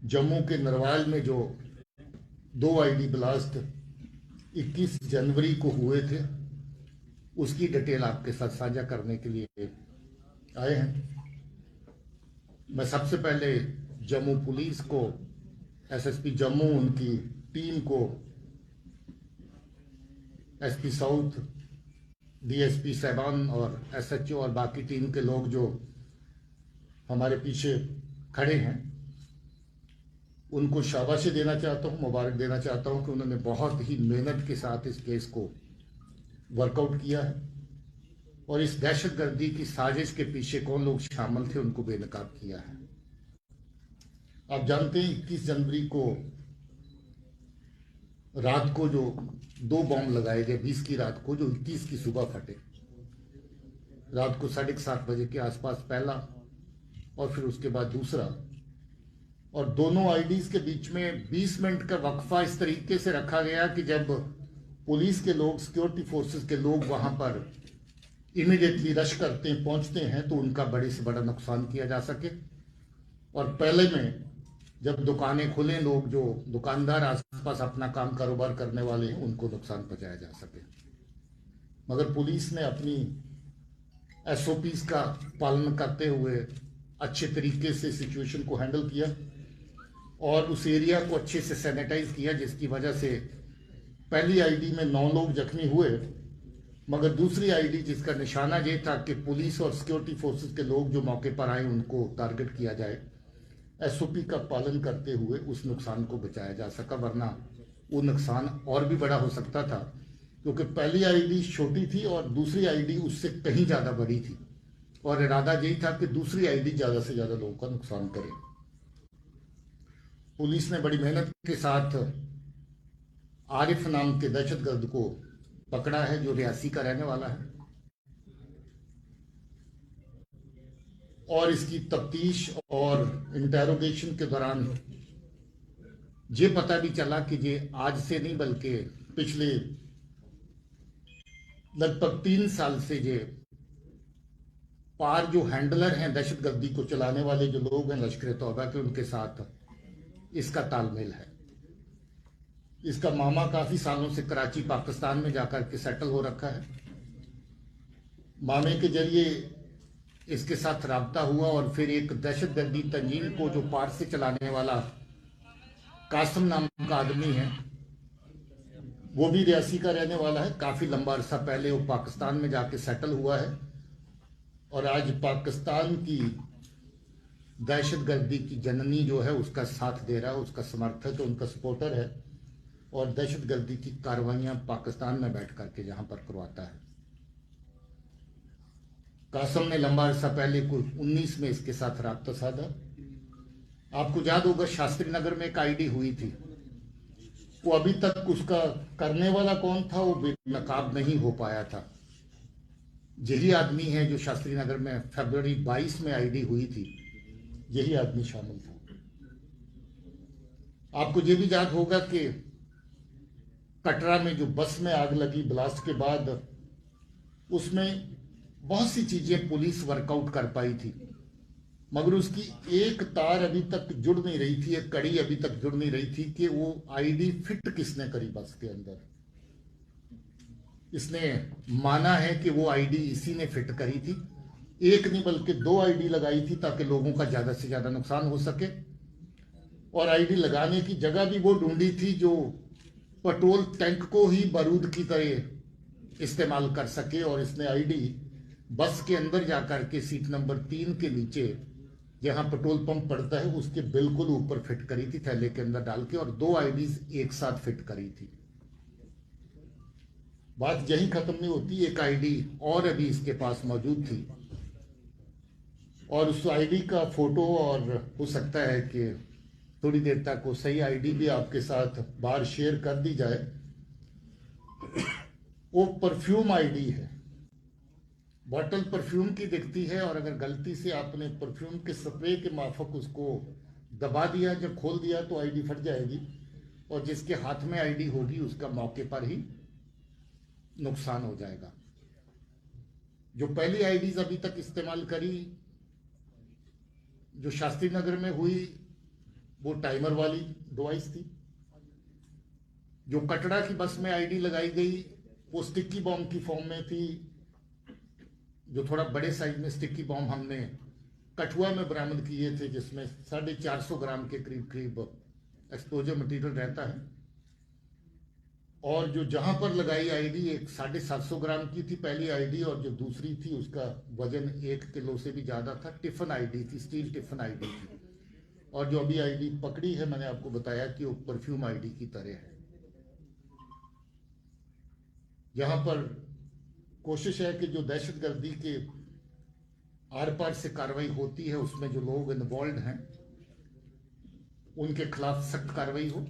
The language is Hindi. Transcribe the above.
जम्मू के नरवाल में जो 2 आईडी ब्लास्ट 21 जनवरी को हुए थे, उसकी डिटेल आपके साथ साझा करने के लिए आए हैं। मैं सबसे पहले जम्मू पुलिस को, एसएसपी जम्मू, उनकी टीम को, एसपी साउथ, डीएसपी साहबान और एसएचओ और बाकी टीम के लोग जो हमारे पीछे खड़े हैं, उनको शाबाशी देना चाहता हूं, मुबारक देना चाहता हूं कि उन्होंने बहुत ही मेहनत के साथ इस केस को वर्कआउट किया है और इस दहशतगर्दी की साजिश के पीछे कौन लोग शामिल थे उनको बेनकाब किया है। आप जानते हैं 21 जनवरी को रात को जो 2 बॉम्ब लगाए गए, 20 की रात को, जो 21 की सुबह फटे। रात को 7:30 बजे के आसपास पहला और फिर उसके बाद दूसरा, और दोनों आईडीज के बीच में 20 मिनट का वक्फा इस तरीके से रखा गया कि जब पुलिस के लोग, सिक्योरिटी फोर्सेस के लोग वहां पर इमीडिएटली रश करते हैं, पहुंचते हैं, तो उनका बड़े से बड़ा नुकसान किया जा सके। और पहले में जब दुकानें खुलें, लोग जो दुकानदार आसपास अपना काम कारोबार करने वाले हैं, उनको नुकसान पहुंचाया जा सके। मगर पुलिस ने अपनी एसओपीज का पालन करते हुए अच्छे तरीके से सिचुएशन को हैंडल किया और उस एरिया को अच्छे से सैनिटाइज किया, जिसकी वजह से पहली आईडी में 9 लोग जख्मी हुए, मगर दूसरी आईडी जिसका निशाना ये था कि पुलिस और सिक्योरिटी फोर्सेस के लोग जो मौके पर आए उनको टारगेट किया जाए, एसओपी का पालन करते हुए उस नुकसान को बचाया जा सका, वरना वो नुकसान और भी बड़ा हो सकता था, क्योंकि पहली आईडी छोटी थी और दूसरी आईडी उससे कहीं ज्यादा बड़ी थी और इरादा यही था कि दूसरी आईडी ज्यादा से ज्यादा लोगों का नुकसान करे। पुलिस ने बड़ी मेहनत के साथ आरिफ नाम के दहशतगर्द को पकड़ा है, जो रियासी का रहने वाला है, और इसकी तफ्तीश और इंटेरोगेशन के दौरान ये पता भी चला कि ये आज से नहीं बल्कि पिछले लगभग 3 साल से ये पार जो हैंडलर हैं, दहशतगर्दी को चलाने वाले जो लोग हैं लश्कर तौबा के, उनके साथ इसका तालमेल है। इसका मामा काफी सालों से कराची, पाकिस्तान में जाकर के सेटल हो रखा है। मामे के जरिए इसके साथ राब्ता हुआ और फिर एक दहशतगर्दी तंजीम को जो पार से चलाने वाला कासिम नाम का आदमी है, वो भी रियासी का रहने वाला है। काफी लंबा अरसा पहले वो पाकिस्तान में जाके सेटल हुआ है और आज पाकिस्तान की दहशतगर्दी की जननी जो है उसका साथ दे रहा है, उसका समर्थक है, उनका सपोर्टर है और दहशतगर्दी की कार्रवाइयां पाकिस्तान में बैठ करके जहां पर करवाता है। कासम ने लंबा अरसा पहले कुछ 19 में इसके साथ राब्ता साधा। आपको याद होगा शास्त्री नगर में एक आईडी हुई थी, वो अभी तक उसका करने वाला कौन था वो बेनकाब नहीं हो पाया था। यही आदमी है जो शास्त्री नगर में फरवरी 22 में आईडी हुई थी, यही आदमी शामिल था। आपको ये भी याद होगा कि कटरा में जो बस में आग लगी ब्लास्ट के बाद, उसमें बहुत सी चीजें पुलिस वर्कआउट कर पाई थी, मगर उसकी एक तार अभी तक जुड़ नहीं रही थी, एक कड़ी अभी तक जुड़ नहीं रही थी कि वो आईडी फिट किसने करी बस के अंदर। इसने माना है कि वो आईडी इसी ने फिट करी थी, एक नहीं बल्कि 2 आईडी लगाई थी ताकि लोगों का ज्यादा से ज्यादा नुकसान हो सके, और आईडी लगाने की जगह भी वो ढूंढी थी जो पेट्रोल टैंक को ही बारूद की तरह इस्तेमाल कर सके। और इसने आईडी बस के अंदर जाकर के सीट नंबर 3 के नीचे जहां पेट्रोल पंप पड़ता है उसके बिल्कुल ऊपर फिट करी थी, थैले के अंदर डाल के, और 2 आईडीज एक साथ फिट करी थी। बात यही खत्म नहीं होती, एक आईडी और अभी इसके पास मौजूद थी और उस आईडी का फोटो, और हो सकता है कि थोड़ी देर तक वो सही आईडी भी आपके साथ बाहर शेयर कर दी जाए। वो परफ्यूम आईडी है, बॉटल परफ्यूम की दिखती है और अगर गलती से आपने परफ्यूम के स्प्रे के माफक उसको दबा दिया, जब खोल दिया तो आईडी फट जाएगी और जिसके हाथ में आईडी होगी उसका मौके पर ही नुकसान हो जाएगा। जो पहली आईडीज अभी तक इस्तेमाल करी, जो शास्त्री नगर में हुई, वो टाइमर वाली डिवाइस थी। जो कटरा की बस में आईडी लगाई गई वो स्टिकी बॉम्ब की फॉर्म में थी, जो थोड़ा बड़े साइज में स्टिकी बॉम्ब हमने कठुआ में बरामद किए थे, जिसमें 450 ग्राम के करीब करीब एक्सप्लोजिव मटेरियल रहता है। और जो जहां पर लगाई आईडी एक 750 ग्राम की थी पहली आईडी, और जो दूसरी थी उसका वजन 1 किलो से भी ज्यादा था। टिफिन आईडी थी, स्टील टिफिन आईडी थी। और जो अभी आईडी पकड़ी है, मैंने आपको बताया कि वो परफ्यूम आईडी की तरह है। यहां पर कोशिश है कि जो दहशतगर्दी के आर पार से कार्रवाई होती है उसमें जो लोग इन्वॉल्व हैं उनके खिलाफ सख्त कार्रवाई हो।